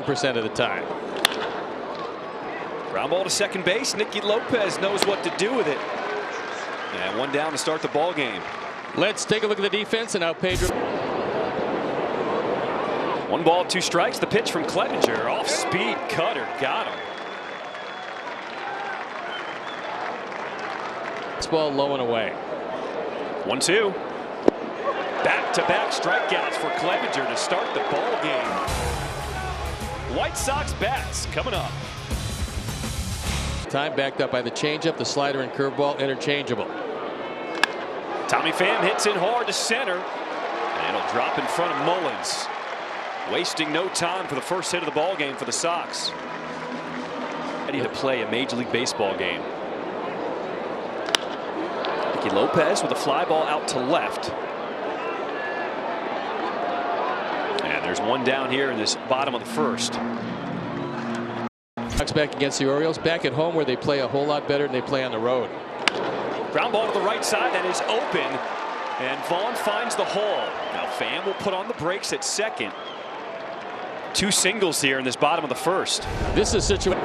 99% of the time. Ground ball to second base. Nicky Lopez knows what to do with it. And one down to start the ball game. Let's take a look at the defense and now Pedro. 1 ball, 2 strikes. The pitch from Clevenger. Off speed cutter. Got him. This ball low and away. 1-2. Back-to-back strikeouts for Clevenger to start the ball game. White Sox bats coming up. Time backed up by the changeup, the slider and curveball interchangeable. Tommy Pham hits in hard to center, and it'll drop in front of Mullins. Wasting no time for the first hit of the ball game for the Sox. Ready to play a Major League Baseball game. Nicky Lopez with a fly ball out to left. And there's one down here in this bottom of the first. Sox back against the Orioles, back at home where they play a whole lot better than they play on the road. Ground ball to the right side, that is open, and Vaughn finds the hole. Now Pham will put on the brakes at second. 2 singles here in this bottom of the first. This is a situation.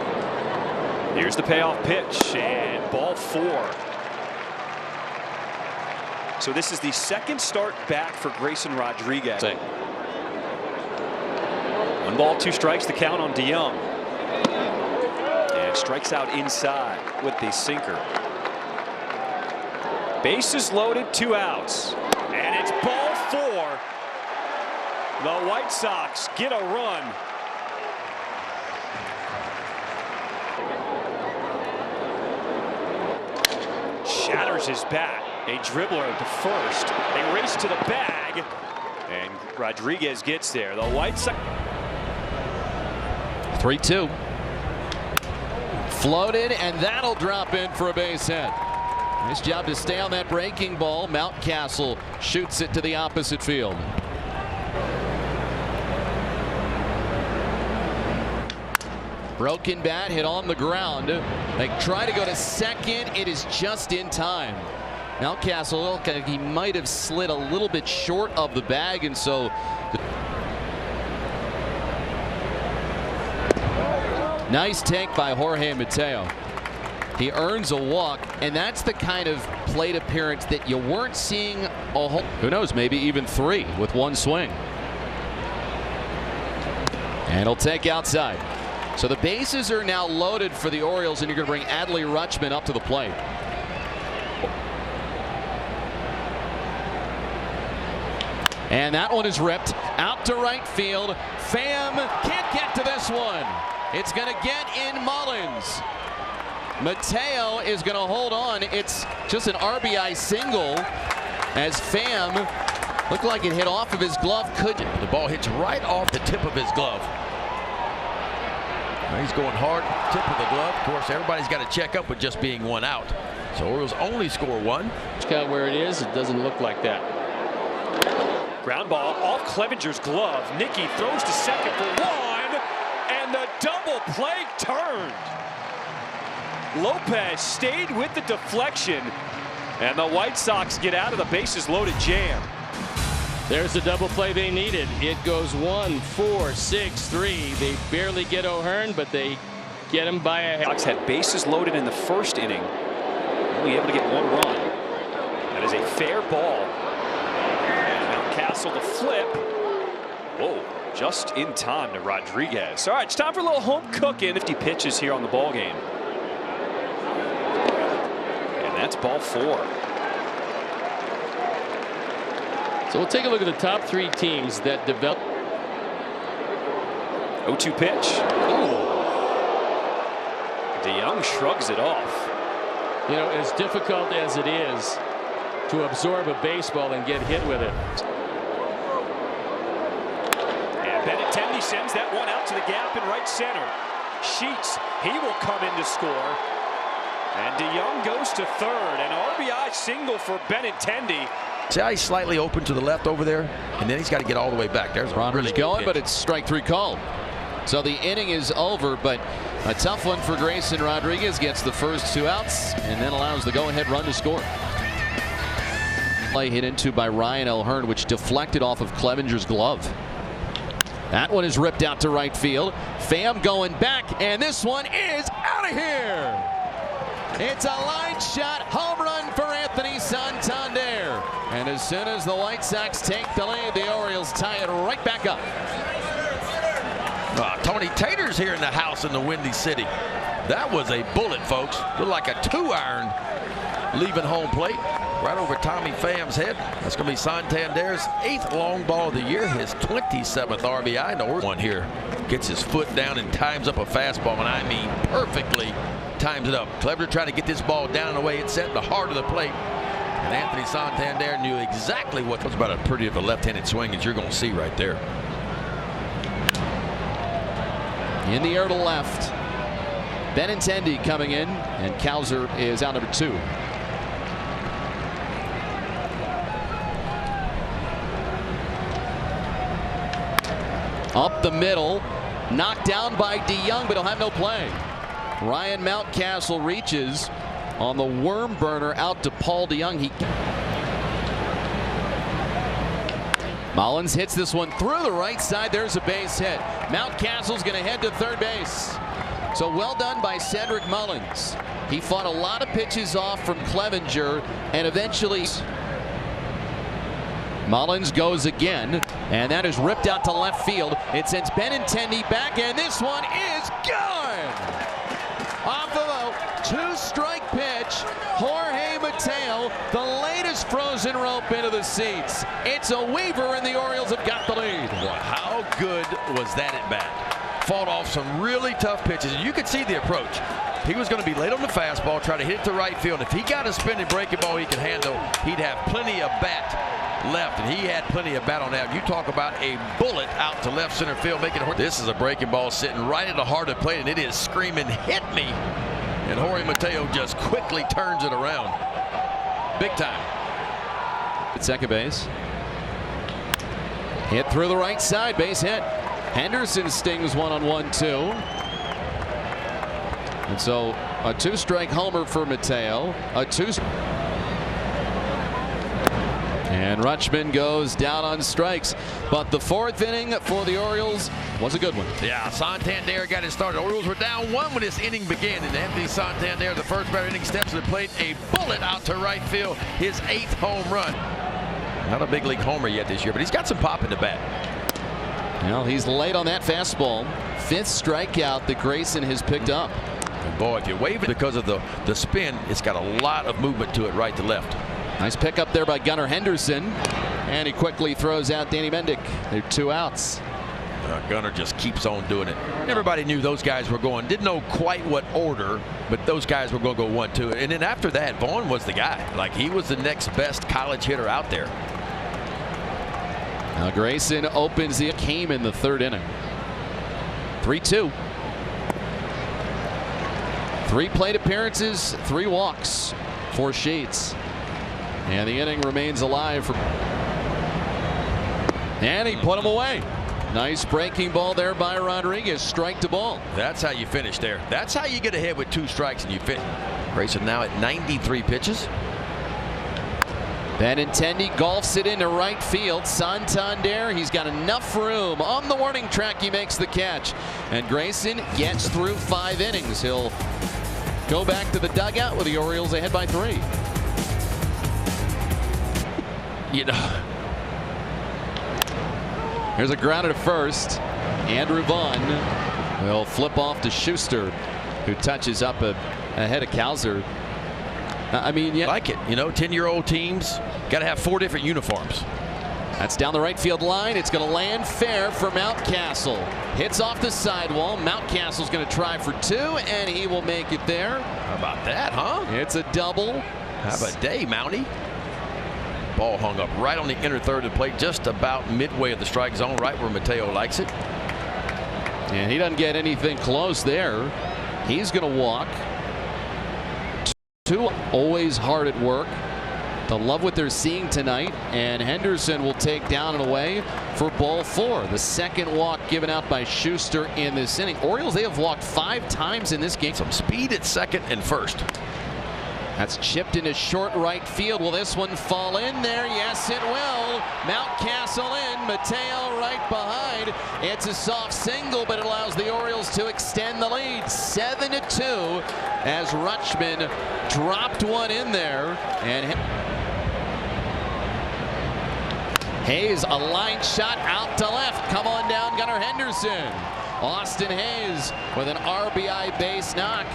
Here's the payoff pitch, and ball 4. So this is the second start back for Grayson Rodriguez. 1 ball, 2 strikes, the count on DeYoung. And strikes out inside with the sinker. Bases loaded, 2 outs. And it's ball 4. The White Sox get a run. Shatters his bat. A dribbler to first. They race to the bag. And Rodriguez gets there. The White Sox. 3-2. Floated, and that'll drop in for a base hit. Nice job to stay on that breaking ball. Mountcastle shoots it to the opposite field. Broken bat hit on the ground. They try to go to second. It is just in time. Mountcastle, he might have slid a little bit short of the bag, and so nice take by Jorge Mateo. He earns a walk, and that's the kind of plate appearance that you weren't seeing a whole. Who knows, maybe even 3 with 1 swing. And he'll take outside. So the bases are now loaded for the Orioles, and you're going to bring Adley Rutschman up to the plate. And that one is ripped out to right field. Pham can't get to this one. It's going to get in Mullins. Mateo is going to hold on. It's just an RBI single as Pham looked like it hit off of his glove. The ball hits right off the tip of his glove. He's going hard, tip of the glove. Of course, everybody's got to check up with just being 1 out. So Orioles only score 1. Look out where it is. It doesn't look like that. Ground ball off Clevenger's glove. Nicky throws to second for 1, and the double play turned. Lopez stayed with the deflection, and the White Sox get out of the bases loaded jam. There's the double play they needed. It goes 1, 4, 6, 3. They barely get O'Hearn, but they get him by a. Sox had bases loaded in the first inning, only able to get 1 run. That is a fair ball. And Mountcastle to flip. Whoa, just in time to Rodriguez. All right, it's time for a little home cooking. 50 pitches here on the ball game. And that's ball 4. So we'll take a look at the top 3 teams that develop. 0-2 pitch. Ooh. DeYoung shrugs it off. You know, as difficult as it is to absorb a baseball and get hit with it. And Benintendi sends that one out to the gap in right center. Sheets, he will come in to score. And DeYoung goes to third. An RBI single for Benintendi. See how he's slightly open to the left over there, and then he's got to get all the way back. There's Ronder's going, but it's strike 3 called. So the inning is over, but a tough one for Grayson Rodriguez. Gets the first 2 outs and then allows the go-ahead run to score. Play hit into by Ryan O'Hearn, which deflected off of Clevenger's glove. That one is ripped out to right field. Pham going back, and this one is out of here. It's a line shot home run for Anthony Santander. And as soon as the White Sox take the lead, the Orioles tie it right back up. Tony Tater's here in the house in the Windy City. That was a bullet, folks. Looked like a 2-iron leaving home plate. Right over Tommy Pham's head. That's going to be Santander's 8th long ball of the year, his 27th RBI. No one here gets his foot down and times up a fastball, and I mean perfectly times it up. Clever trying to get this ball down and away. It's set in the heart of the plate. And Anthony Santander knew exactly what was about as pretty of a left-handed swing as you're going to see right there. In the air to left. Benintendi coming in, and Cowser is out number 2. Up the middle, knocked down by DeYoung, but he'll have no play. Ryan Mountcastle reaches on the worm burner out to Paul DeYoung. Mullins hits this one through the right side. There's a base hit. Mountcastle's going to head to third base. So well done by Cedric Mullins. He fought a lot of pitches off from Clevenger, and eventually Mullins goes again, and that is ripped out to left field. It sends Benintendi back, and this one is gone! Off of a 2-strike pitch, Jorge Mateo, the latest frozen rope into the seats. It's a Weaver, and the Orioles have got the lead. Boy, how good was that at bat? Fought off some really tough pitches, and you could see the approach. He was going to be late on the fastball, try to hit it to right field. If he got a spinning breaking ball he could handle, he'd have plenty of bat left, and he had plenty of bat on that. You talk about a bullet out to left center field, making it. This is a breaking ball sitting right at the heart of the plate, and it is screaming, "Hit me!" And Jorge Mateo just quickly turns it around, big time. At second base, hit through the right side, base hit. Henderson stings one on 1-2. And so a 2-strike homer for Mateo. And Rutschman goes down on strikes. But the 4th inning for the Orioles was a good one. Yeah, Santander got it started. Orioles were down 1 when this inning began. And Anthony Santander, the first batter inning, steps to the plate. A bullet out to right field. His 8th home run. Not a big league homer yet this year, but he's got some pop in the bat. Well, he's late on that fastball. 5th strikeout that Grayson has picked up. And boy, if you wave it because of the spin, it's got a lot of movement to it right to left. Nice pickup there by Gunnar Henderson. And he quickly throws out Danny Mendick. They're 2 outs. Gunnar just keeps on doing it. Everybody knew those guys were going. Didn't know quite what order, but those guys were going to go 1-2. And then after that, Vaughn was the guy. Like, he was the next best college hitter out there. Now Grayson opens the game in the 3rd inning. 3-2. 3 plate appearances, 3 walks for Sheets. And the inning remains alive. And he put him away. Nice breaking ball there by Rodriguez. Strike to ball. That's how you finish there. That's how you get ahead with 2 strikes and you fit. Grayson now at 93 pitches. Benintendi golfs it into right field. Santander, he's got enough room. On the warning track, he makes the catch. And Grayson gets through 5 innings. He'll go back to the dugout with the Orioles ahead by 3. You know, here's a ground at first. Andrew Vaughn will flip off to Schuster, who touches up ahead of Cowser. I mean, yeah, like it. You know, 10-year-old teams got to have 4 different uniforms. That's down the right field line. It's going to land fair for Mountcastle. Hits off the sidewall. Mountcastle's going to try for 2, and he will make it there. How about that, huh? It's a double. Have a day, Mountie. Ball hung up right on the inner third of the plate, just about midway of the strike zone, right where Mateo likes it. And he doesn't get anything close there. He's going to walk. 2 always hard at work. They'll love what they're seeing tonight. And Henderson will take down and away for ball 4. The 2nd walk given out by Schuster in this inning. Orioles, they have walked 5 times in this game. Some speed at 2nd and 1st. That's chipped into short right field. Will this one fall in there? Yes, it will. Mountcastle in, Mateo right behind. It's a soft single, but it allows the Orioles to extend the lead 7-2 as Rutschman dropped one in there. And Hayes, a line shot out to left. Come on down, Gunnar Henderson. Austin Hayes with an RBI base knock.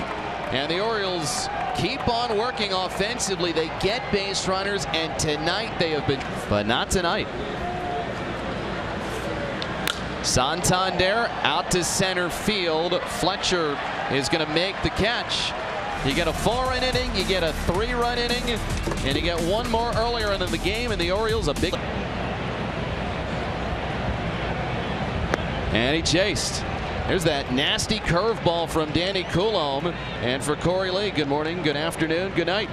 And the Orioles keep on working offensively. They get base runners, and tonight they have been, but not tonight. Santander out to center field. Fletcher is going to make the catch. You get a 4-run inning, you get a 3-run inning, and you get one more earlier in the game, and the Orioles a big. And he chased. There's that nasty curveball from Danny Coulombe. And for Corey Lee, good morning, good afternoon, good night.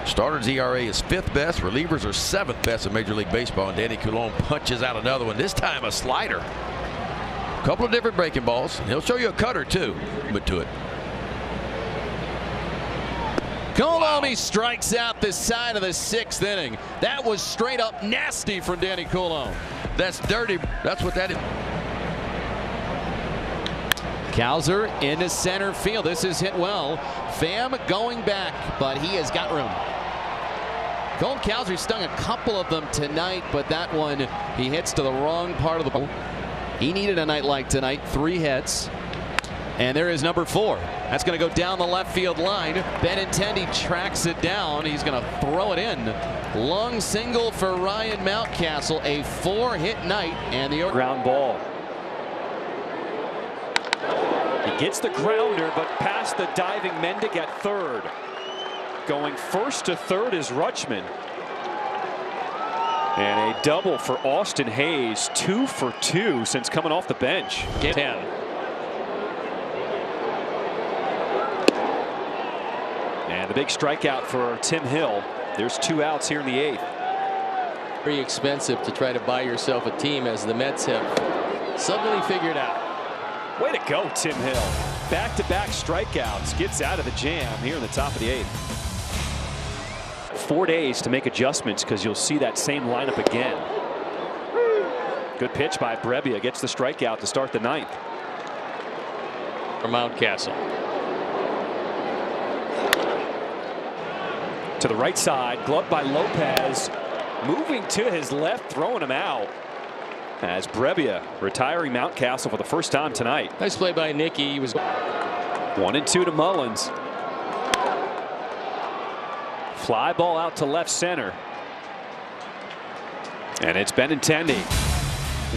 Starters ERA is 5th best. Relievers are 7th best in Major League Baseball. And Danny Coulombe punches out another one. This time a slider. A couple of different breaking balls. He'll show you a cutter too. But to it. Coulombe strikes out the side of the 6th inning. That was straight up nasty from Danny Coulombe. That's dirty. That's what that is. Cowser into center field. This is hit well. Pham going back, but he has got room. Cole Cowser stung a couple of them tonight, but that one he hits to the wrong part of the ball. He needed a night like tonight. 3 hits. And there is number 4. That's going to go down the left field line. Benintendi tracks it down. He's going to throw it in. Long single for Ryan Mountcastle. A 4-hit night, and the Ground ball. He gets the grounder, but past the diving Mendick at third. Going first to third is Rutschman. And a double for Austin Hayes. 2 for 2 since coming off the bench. Game 10. And the big strikeout for Tim Hill. There's 2 outs here in the 8th. Very expensive to try to buy yourself a team, as the Mets have suddenly figured out. Way to go, Tim Hill. Back-to-back strikeouts. Gets out of the jam here in the top of the 8th. 4 days to make adjustments, because you'll see that same lineup again. Good pitch by Brebbia. Gets the strikeout to start the 9th. For Mountcastle. To the right side, gloved by Lopez. Moving to his left, throwing him out. As Brebbia retiring Mountcastle for the first time tonight. Nice play by Nicky. He was 1-2 to Mullins. Fly ball out to left center. And it's Benintendi.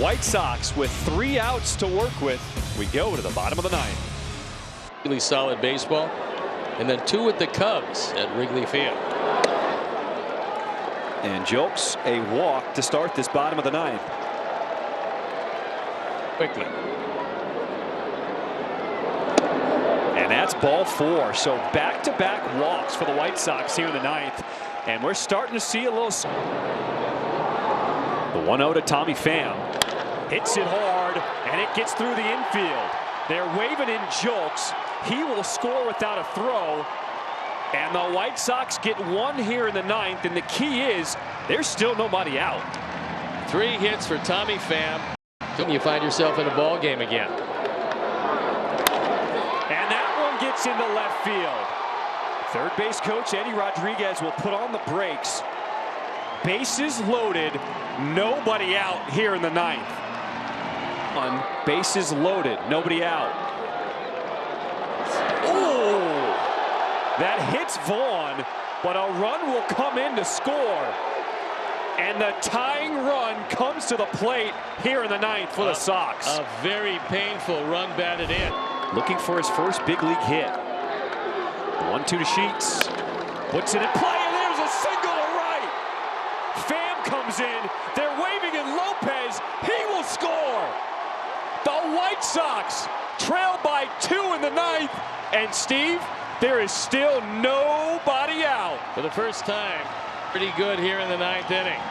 White Sox with 3 outs to work with. We go to the bottom of the 9th. really solid baseball. And then 2 with the Cubs at Wrigley Field. And Jokes a walk to start this bottom of the 9th. Quickly. And that's ball 4. So back-to-back walks for the White Sox here in the 9th. And we're starting to see a little. The 1-0 to Tommy Pham. Hits it hard, and it gets through the infield. They're waving in Jokes. He will score without a throw. And the White Sox get 1 here in the 9th. And the key is there's still nobody out. 3 hits for Tommy Pham. You find yourself in a ball game again. And that one gets into left field. Third base coach Eddie Rodriguez will put on the brakes. Bases loaded, nobody out here in the 9th. On bases loaded, nobody out. Oh, that hits Vaughn, but a run will come in to score. And the tying run comes to the plate here in the 9th for the Sox. A very painful run batted in. Looking for his first big league hit. 1-2 to Sheets. Puts it in play, and there's a single to right. Pham comes in. They're waving in Lopez. He will score. The White Sox trail by 2 in the 9th. And Steve, there is still nobody out. For the first time, pretty good here in the 9th inning.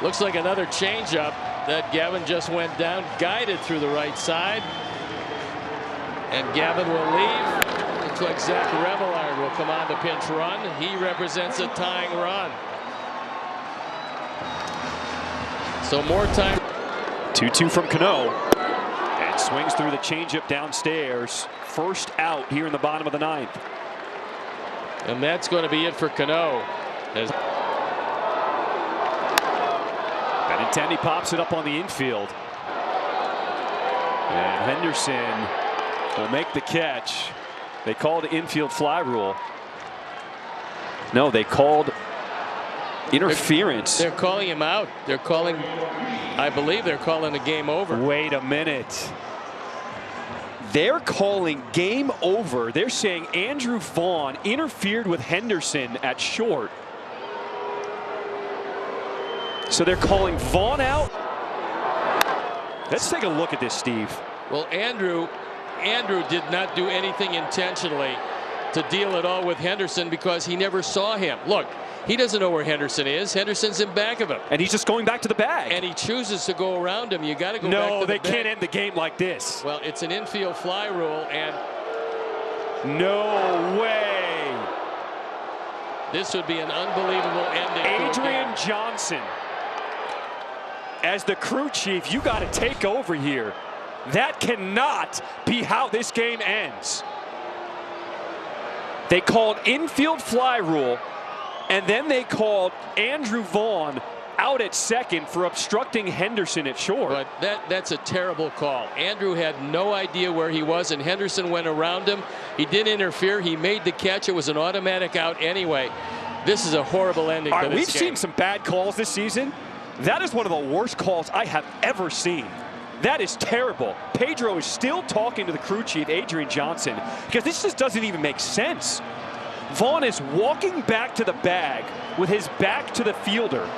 Looks like another changeup that Gavin just went down, guided through the right side. And Gavin will leave. Looks like Zach Remillard will come on to pinch run. He represents a tying run. So more time. 2-2 from Cano. And swings through the changeup downstairs. First out here in the bottom of the ninth. And that's going to be it for Cano. Benintendi pops it up on the infield. And Henderson will make the catch. They called infield fly rule. No, they called interference. They're calling him out. They're calling, I believe they're calling the game over. Wait a minute. They're calling game over. They're saying Andrew Vaughn interfered with Henderson at short. So they're calling Vaughn out. Let's take a look at this, Steve. Well, Andrew did not do anything intentionally to deal at all with Henderson because he never saw him. Look, he doesn't know where Henderson is. Henderson's in back of him. And he's just going back to the bag. And he chooses to go around him. You got to go back to the bag. No, they can't end the game like this. Well, it's an infield fly rule, and no way. This would be an unbelievable ending. Adrian Johnson, as the crew chief, you got to take over here. That cannot be how this game ends. They called infield fly rule, and then they called Andrew Vaughn out at second for obstructing Henderson at short. But that's a terrible call. Andrew had no idea where he was, and Henderson went around him. He didn't interfere. He made the catch. It was an automatic out anyway. This is a horrible ending to this We've game. seen some bad calls this season. That is one of the worst calls I have ever seen. That is terrible. Pedro is still talking to the crew chief, Adrian Johnson, because this just doesn't even make sense. Vaughn is walking back to the bag with his back to the fielder.